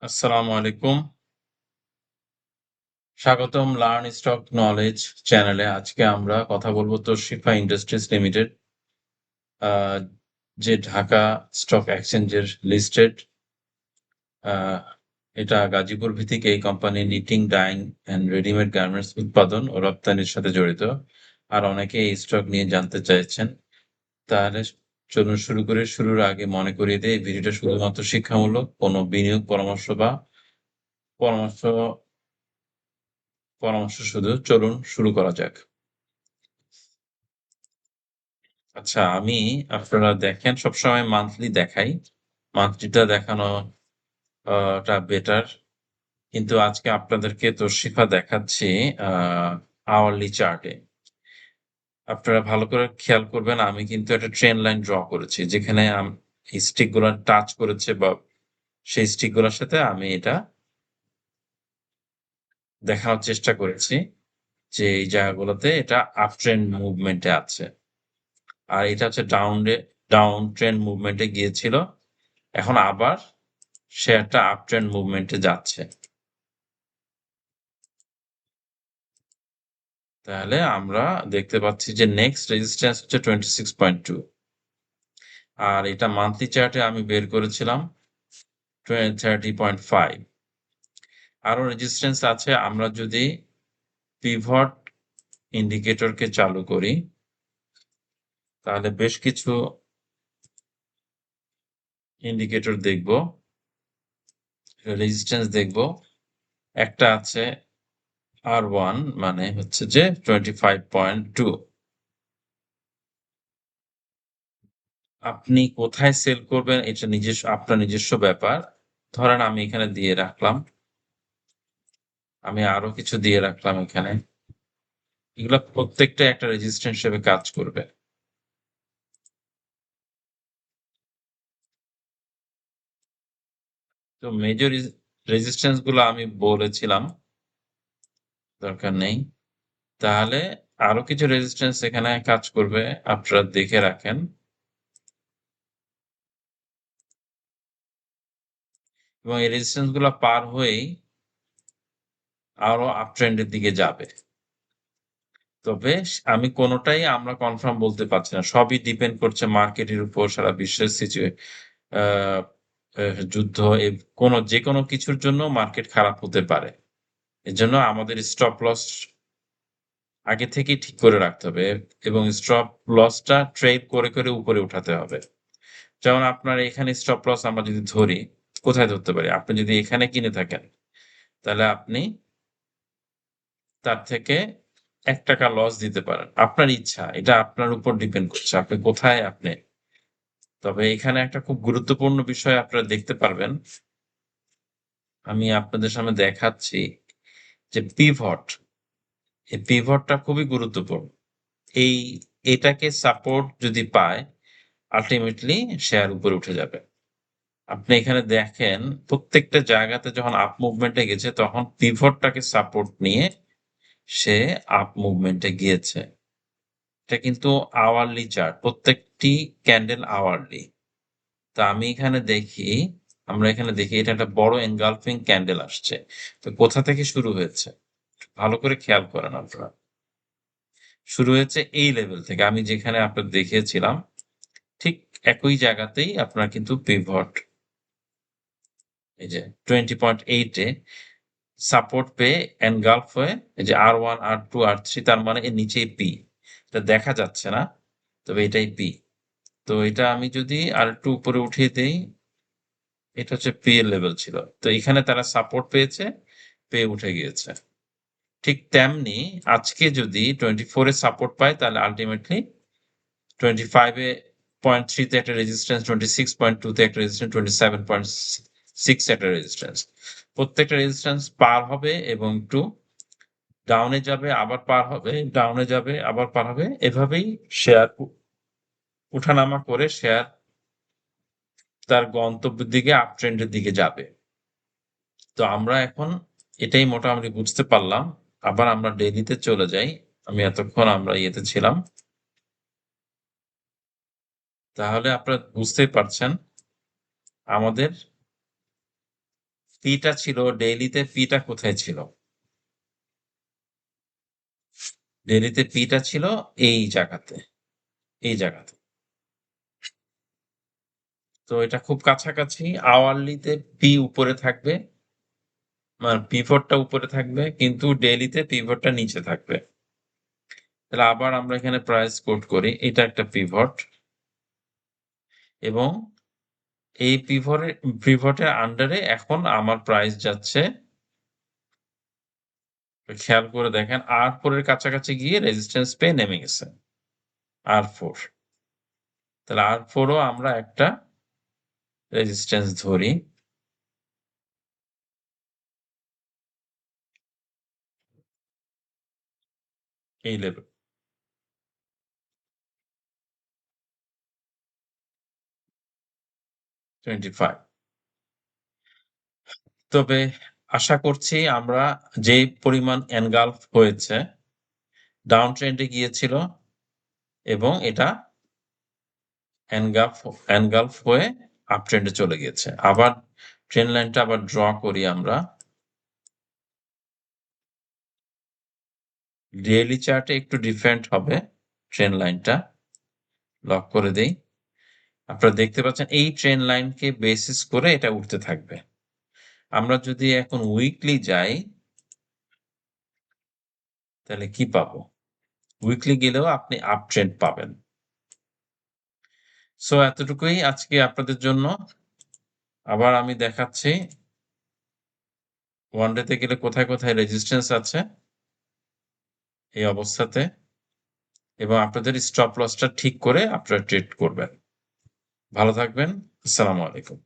আসসালামু আলাইকুম। স্বাগতম লার্ন স্টক নলেজ চ্যানেলে। আজকে আমরা কথা বলব তশরিফা ইন্ডাস্ট্রিজ লিমিটেড, আ যে ঢাকা স্টক এক্সচেঞ্জের লিস্টেড। আ এটা গাজীপুর ভিত্তিক এই company knitting, dyeing and readymade garments উৎপাদন ও রপ্তানির সাথে জড়িত। আর অনেকে এই স্টক নিয়ে জানতে চাইছেন। তাহলে চলুন শুরু করি। শুরুর আগে মনে করিয়ে দেই, এই ভিডিওটা শুধুমাত্র শিক্ষামূলক। কোনো বিনিয়োগ পরামর্শ বা পরামর্শ পরামর্শ শুধু। চলুন শুরু করা যাক। আচ্ছা, আমি আপনারা দেখেন সবসময় মান্থলি দেখাই। মান্থলিটা দেখানো টা বেটার। কিন্তু আজকে আপনাদেরকে তশরিফা দেখাচ্ছি আ আওয়ারলি চার্টে। আপনারা ভালো করে খেয়াল করবেন, আমি কিন্তু একটা ট্রেন্ড লাইন ড্র করেছি। যেখানে এই স্টিক গুলা টাচ করেছে বা সেই স্টিক গুলার সাথে আমি এটা দেখানোর চেষ্টা করেছি যে এই জায়গাগুলোতে এটা আপ ট্রেন্ড মুভমেন্ট এ আছে। আর এটা হচ্ছে ডাউন ট্রেন্ড মুভমেন্ট এ গিয়েছিল। এখন আবার শেয়ারটা আপ ট্রেন্ড মুভমেন্ট এ যাচ্ছে। তাহলে আমরা দেখতে পাচ্ছি যে নেক্সট রেজিস্ট্যান্স হচ্ছে 26.2, আর এটা মান্থলি চার্টে আমি বের করেছিলাম 30.5। আরো রেজিস্ট্যান্স আছে। আমরা যদি পিভট ইন্ডিকেটরকে চালু করি তাহলে বেশ কিছু ইন্ডিকেটর দেখব, রেজিস্ট্যান্স দেখব। একটা আছে R1, মানে হচ্ছে যে 25.2। আপনি কোথায় সেল করবেন এটা আপনার নিজস্ব ব্যাপার। ধরেন আমি এখানে দিয়ে রাখলাম। আমি আরো কিছু দিয়ে রাখলাম এখানে। এগুলা প্রত্যেকটা একটা রেজিস্ট্যান্স হিসেবে কাজ করবে। তো মেজর রেজিস্ট্যান্স গুলো আমি বলেছিলাম, দরকার নেই। তাহলে আরো কিছু রেজিস্ট্যান্স এখানে কাজ করবে, আপনারা দেখে রাখেন। এবং এই রেজিস্ট্যান্স গুলা পার হয়েই আরো আপ ট্রেন্ডের দিকে যাবে। তবে আমি কোনটাই আমরা কনফার্ম বলতে পারছি না। সবই ডিপেন্ড করছে মার্কেটের উপর, সারা বিশ্বের আ আ যুদ্ধ, যেকোনো কিছুর জন্য মার্কেট খারাপ হতে পারে। এজন্য আমাদের স্টপ লস আগে থেকেই ঠিক করে রাখতে হবে এবং স্টপ লসটা ট্রেড করে উপরে উঠাতে হবে। যেমন আপনার এখানে স্টপ লস আমরা যদি ধরি, কোথায় ধরতে পারি? আপনি যদি এখানে কিনে থাকেন, তাহলে আপনি তার থেকে ৳১ লস দিতে পারেন। আপনার ইচ্ছা। এটা আপনার উপর ডিপেন্ড করছে। আপনি কোথায় তবে এখানে একটা খুব গুরুত্বপূর্ণ বিষয় আপনারা দেখতে পারবেন। আমি আপনাদের সামনে দেখাচ্ছি যে পিভট। এই পিভটটা খুবই গুরুত্বপূর্ণ। এই এটাকে সাপোর্ট যদি পায়, আল্টিমেটলি শেয়ার উপরে উঠে যাবে। আপনি এখানে দেখেন প্রত্যেকটা জায়গাতে যখন আপ মুভমেন্ট এ গেছে তখন পিভটটাকে সাপোর্ট নিয়ে সে আপ মুভমেন্ট এ গিয়েছে। এটা কিন্তু আওয়ারলি চার্ট। প্রত্যেকটি ক্যান্ডেল আওয়ারলি। তো আমরা এখানে দেখি এটা একটা বড় এনগালফিং ক্যান্ডেল আসছে। তো কোথা থেকে শুরু হয়েছে? ভালো করে খেয়াল করেন আপনারা। শুরু হয়েছে এই লেভেল থেকে। আমি যেখানে আপনাদের দেখিয়েছিলাম ঠিক একই জায়গাতেই আপনার কিন্তু পিভট, এই যে 20.8 এ সাপোর্ট পেয়ে এনগালফ হয়ে এই যে R1, R2, R3, তার মানে এর নিচেই P। এটা দেখা যাচ্ছে না। তবে এটাই P। তো এটা আমি যদি আরেকটু উপরে উঠিয়ে দেই, এটা হচ্ছে P এর লেভেল ছিল। তো এখানে তারা সাপোর্ট পেয়েছে, পেয়ে উঠে গিয়েছে। ঠিক তেমনি আজকে যদি 24 এ সাপোর্ট পায় তাহলে আল্টিমেটলি 25 এ 0.3 তে একটা রেজিস্ট্যান্স, 26.2 তে একটা রেজিস্ট্যান্স, 27.6 একটা রেজিস্ট্যান্স। প্রত্যেকটা রেজিস্ট্যান্স পার হবে এবং একটু ডাউনে যাবে, আবার পার হবে, ডাউনে যাবে, আবার পার হবে। এভাবেই শেয়ার উঠানামা করে শেয়ার তার গন্তব্যের দিকে, আপ ট্রেন্ড এর দিকে যাবে। তো আমরা এখন এটাই মোটামুটি বুঝতে পারলাম। আবার আমরা ডেইলিতে চলে যাই। আমি এতক্ষণ আমরা ইয়েতে ছিলাম। তাহলে আপনারা বুঝতেই পারছেন আমাদের পিটা ছিল ডেইলিতে, পিটা কোথায় ছিল? ডেইলিতে পিটা ছিল এই জায়গাতে, এই জায়গাতে। তো এটা খুব কাছাকাছি। আওয়ারলিতে পি উপরে থাকবে, মানে পিভটটা উপরে থাকবে, কিন্তু ডেইলিতে পিভটটা নিচে থাকবে। তাহলে আবার আমরা এখানে প্রাইস কোট করি, এটা একটা পিভট এবং এই পিভটের আন্ডারে এখন আমার প্রাইস যাচ্ছে, খেয়াল করে দেখেন R4 এর কাছাকাছি গিয়ে রেজিস্ট্যান্স পেয়ে নেমে গেছে R4। তাহলে R4 ও আমরা একটা রেজিস্ট্যান্স ধরি। এই লেভেল 25। তবে আশা করছি আমরা যে পরিমাণ এনগালফ হয়েছে, ডাউন ট্রেন্ডে গিয়েছিল এবং এটা এনগালফ হয়ে আপ ট্রেন্ডে চলে গেছে। আবার ট্রেন্ড লাইনটা আবার ড্র করি আমরা। ডেইলি চার্টে একটু ডিফারেন্ট হবে ট্রেন্ড লাইনটা, লক করে দেই। আপনারা দেখতে পাচ্ছেন এই ট্রেন্ড লাইনকে বেসিস করে এটা উঠতে থাকবে। আমরা যদি এখন উইকলি যাই তাহলে কি পাবো? উইকলি গেলেও আপনি আপ ট্রেন্ড পাবেন। সো এতটুকুই আজকে আপনাদের জন্য। আবার আমি দেখাচ্ছি ওয়ান ডে তে গেলে কোথায় কোথায় রেজিস্ট্যান্স আছে এই অবস্থাতে, এবং আপনাদের স্টপ লসটা ঠিক করে আপনারা ট্রেড করবেন। ভালো থাকবেন। আসসালামু আলাইকুম।